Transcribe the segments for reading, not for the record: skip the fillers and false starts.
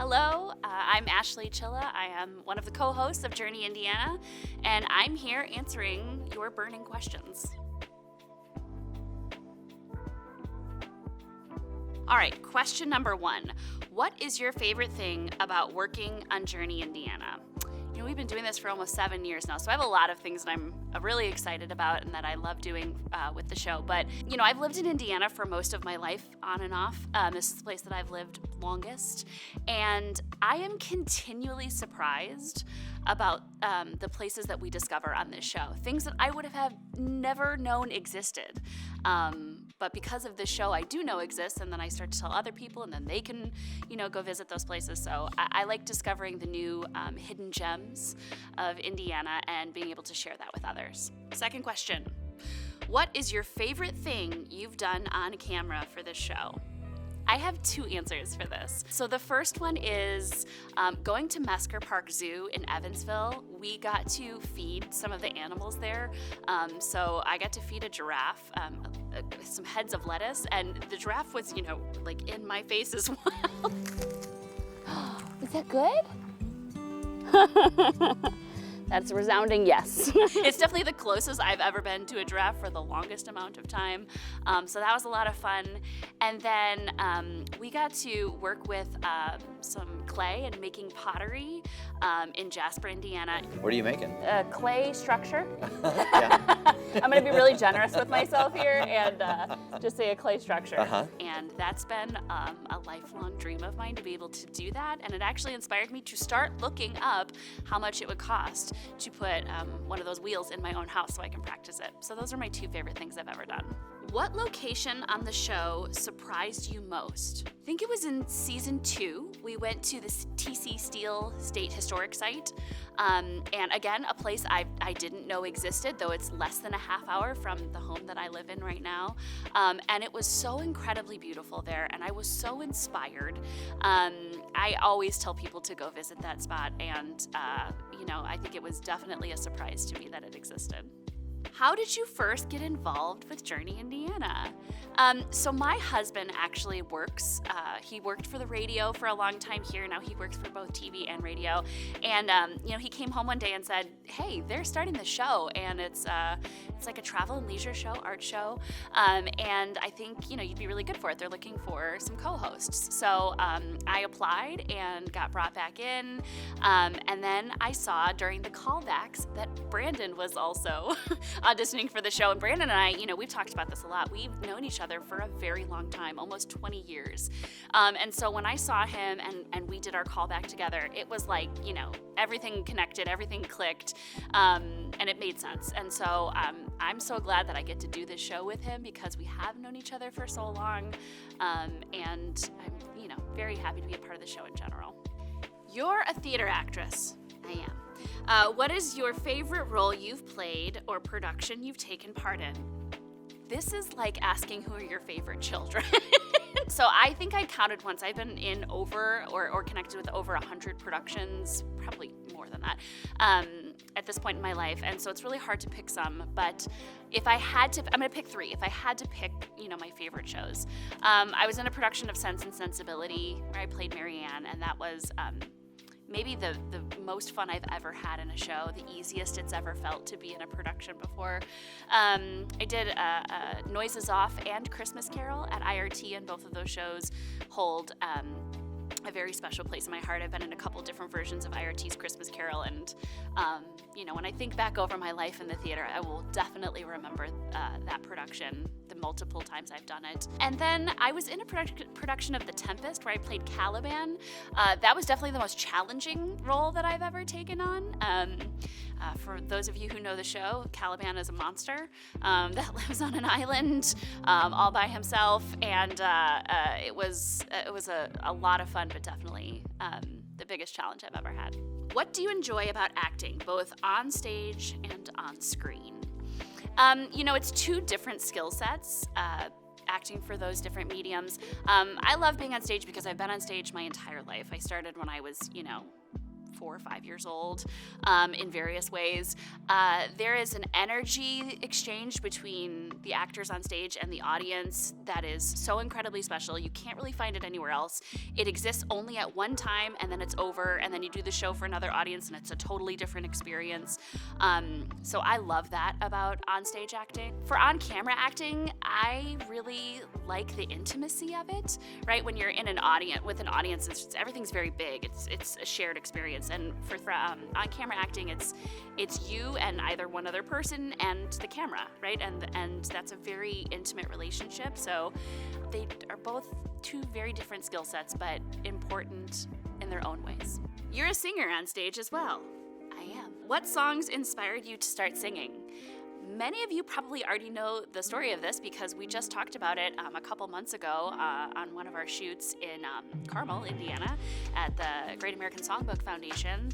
Hello, I'm Ashley Chilla. I am one of the co-hosts of Journey Indiana, and I'm here answering your burning questions. All right, question number 1. What is your favorite thing about working on Journey Indiana? We've been doing this for almost 7 years now, so I have a lot of things that I'm really excited about and that I love doing with the show. But, I've lived in Indiana for most of my life, on and off. This is the place that I've lived longest, and I am continually surprised about the places that we discover on this show, things that I would have never known existed. But because of this show, I do know exists, and then I start to tell other people, and then they can, go visit those places. So I like discovering the new hidden gems of Indiana and being able to share that with others. Second question, what is your favorite thing you've done on camera for this show? I have 2 answers for this. So the first one is going to Mesker Park Zoo in Evansville. We got to feed some of the animals there. So I got to feed a giraffe some heads of lettuce, and the giraffe was, in my face as well. Is that good? That's a resounding yes. It's definitely the closest I've ever been to a giraffe for the longest amount of time. So that was a lot of fun. And then we got to work with some clay and making pottery in Jasper, Indiana. What are you making? A clay structure. Yeah. I'm going to be really generous with myself here and just say a clay structure. Uh-huh. And that's been a lifelong dream of mine to be able to do that. And it actually inspired me to start looking up how much it would cost to put one of those wheels in my own house so I can practice it. So those are my 2 favorite things I've ever done. What location on the show surprised you most? I think it was in season 2. We went to the TC Steele State Historic Site. And again, a place I didn't know existed, though it's less than a half hour from the home that I live in right now. And it was so incredibly beautiful there, and I was so inspired. I always tell people to go visit that spot, and I think it was definitely a surprise to me that it existed. How did you first get involved with Journey Indiana? So my husband actually works, he worked for the radio for a long time here. Now he works for both TV and radio. And, he came home one day and said, hey, they're starting the show, and it's like a travel and leisure show, art show. And I think, you'd be really good for it. They're looking for some co-hosts. So I applied and got brought back in. And then I saw during the callbacks that Brandon was also auditioning for the show. And Brandon and I, we've talked about this a lot. We've known each other for a very long time, almost 20 years. And so when I saw him and we did our callback together, it was like, everything connected, everything clicked, and it made sense. And so I'm so glad that I get to do this show with him because we have known each other for so long. And I'm, very happy to be a part of the show in general. You're a theater actress. I am. What is your favorite role you've played or production you've taken part in? This is like asking who are your favorite children. So I think I counted once. I've been in over or connected with over 100 productions, probably more than that, at this point in my life. And so it's really hard to pick some. But if I had to, I'm going to pick 3. If I had to pick, my favorite shows. I was in a production of Sense and Sensibility where I played Marianne, and that was maybe the most fun I've ever had in a show, the easiest it's ever felt to be in a production before. I did Noises Off and Christmas Carol at IRT, and both of those shows hold a very special place in my heart. I've been in a couple different versions of IRT's Christmas Carol, and when I think back over my life in the theater, I will definitely remember that production, the multiple times I've done it. And then I was in a production of The Tempest where I played Caliban. That was definitely the most challenging role that I've ever taken on. For those of you who know the show, Caliban is a monster that lives on an island all by himself, and it was a lot of fun, but definitely the biggest challenge I've ever had. What do you enjoy about acting, both on stage and on screen? It's 2 different skill sets. Acting for those different mediums. I love being on stage because I've been on stage my entire life. I started when I was, 4 or 5 years old in various ways. There is an energy exchange between the actors on stage and the audience that is so incredibly special. You can't really find it anywhere else. It exists only at one time, and then it's over, and then you do the show for another audience, and it's a totally different experience. So I love that about on-stage acting. For on-camera acting, I really like the intimacy of it, right? When you're in an audience with an audience, everything's very big. It's a shared experience, and for on-camera acting, it's you and either one other person and the camera, right? And that's a very intimate relationship. So they are both two very different skill sets, but important in their own ways. You're a singer on stage as well. I am. What songs inspired you to start singing? Many of you probably already know the story of this because we just talked about it a couple months ago on one of our shoots in Carmel, Indiana, at the Great American Songbook Foundation.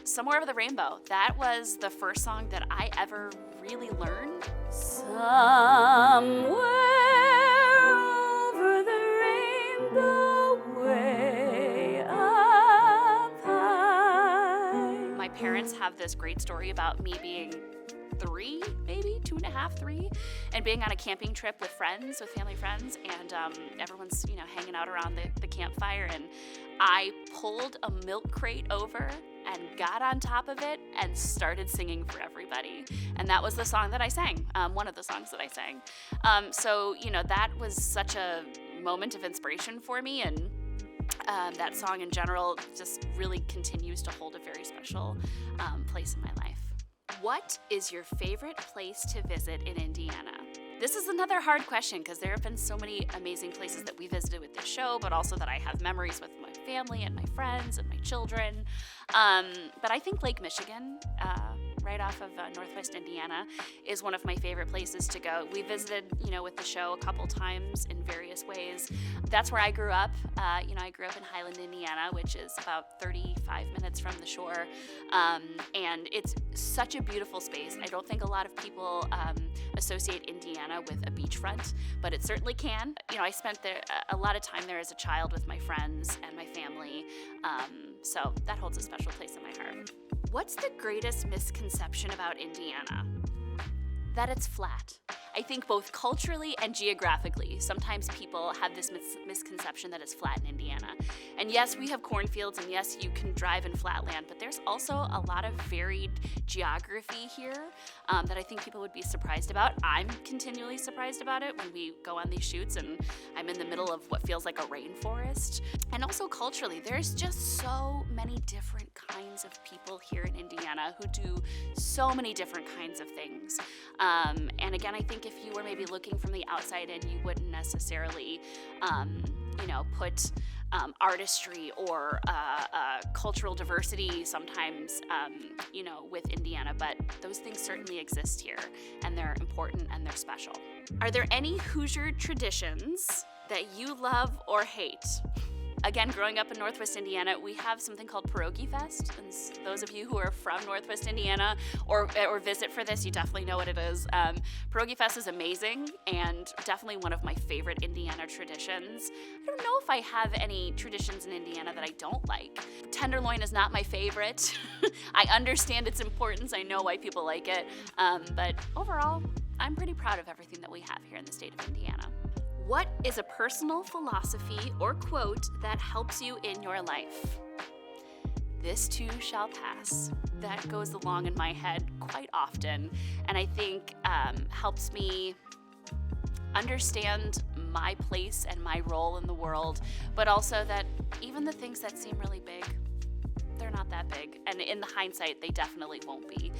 Somewhere Over the Rainbow. That was the first song that I ever really learned. Somewhere over the rainbow, way up high. My parents have this great story about me being 3, maybe 2.5, 3, and being on a camping trip with friends, with family friends, and everyone's hanging out around the campfire, and I pulled a milk crate over and got on top of it and started singing for everybody, and that was the song that I sang, one of the songs that I sang. So that was such a moment of inspiration for me, and that song in general just really continues to hold a very special place in my life. What is your favorite place to visit in Indiana? This is another hard question because there have been so many amazing places that we visited with this show, but also that I have memories with my family and my friends and my children. But I think Lake Michigan, right off of Northwest Indiana, is one of my favorite places to go. We visited, with the show a couple times in various ways. That's where I grew up. I grew up in Highland, Indiana, which is about 35 minutes from the shore. And it's such a beautiful space. I don't think a lot of people associate Indiana with a beachfront, but it certainly can. I spent there a lot of time there as a child with my friends and my family. So that holds a special place in my heart. What's the greatest misconception about Indiana? That it's flat. I think both culturally and geographically, sometimes people have this misconception that it's flat in Indiana. And yes, we have cornfields, and yes, you can drive in flat land, but there's also a lot of varied geography here that I think people would be surprised about. I'm continually surprised about it when we go on these shoots and I'm in the middle of what feels like a rainforest. And also culturally, there's just so many different kinds of people here in Indiana who do so many different kinds of things. And again, I think if you were maybe looking from the outside in, you wouldn't necessarily, put artistry or cultural diversity sometimes, with Indiana, but those things certainly exist here, and they're important and they're special. Are there any Hoosier traditions that you love or hate? Again, growing up in Northwest Indiana, we have something called Pierogi Fest. And those of you who are from Northwest Indiana or visit for this, you definitely know what it is. Pierogi Fest is amazing and definitely one of my favorite Indiana traditions. I don't know if I have any traditions in Indiana that I don't like. Tenderloin is not my favorite. I understand its importance. I know why people like it. But overall, I'm pretty proud of everything that we have here in the state of Indiana. What is a personal philosophy or quote that helps you in your life? This too shall pass. That goes along in my head quite often, and I think helps me understand my place and my role in the world, but also that even the things that seem really big, they're not that big, and in the hindsight, they definitely won't be.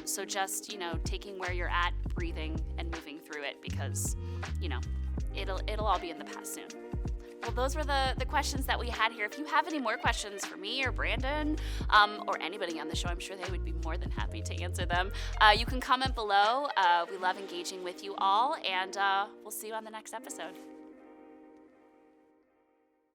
So just, taking where you're at, breathing, and moving through it, because, it'll all be in the past soon. Well, those were the questions that we had here. If you have any more questions for me or Brandon or anybody on the show, I'm sure they would be more than happy to answer them. You can comment below. We love engaging with you all, and we'll see you on the next episode.